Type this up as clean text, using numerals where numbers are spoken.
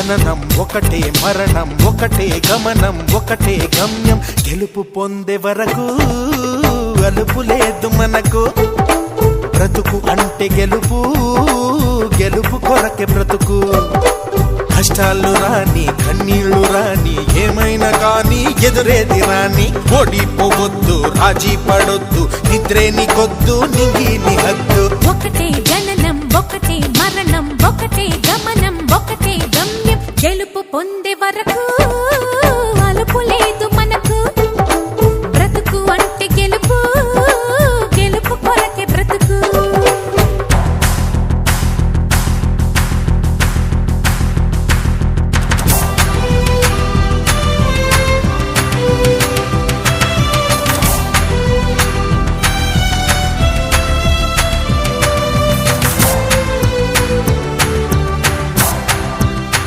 జననం ఒకటే మరణం ఒకటే గమనం ఒకటే గమ్యం గెలుపు పొందే వరకు అలుపు లేదు మనకు బ్రతుకు అంటే గెలుపు గెలుపు కొరకే బ్రతుకు కష్టాలు రాని కన్నీళ్లు రాని ఏమైనా కానీ ఎదురేది రాని ఓడిపోవద్దు రాజీ పడొద్దు నిద్రే నీకొద్దు నింగి నీ హద్దు ఒకటే జననం ఒకటే మరణం ఒకటే గమనం ఒకటే గమ్యం గెలుపు పొందే వరకు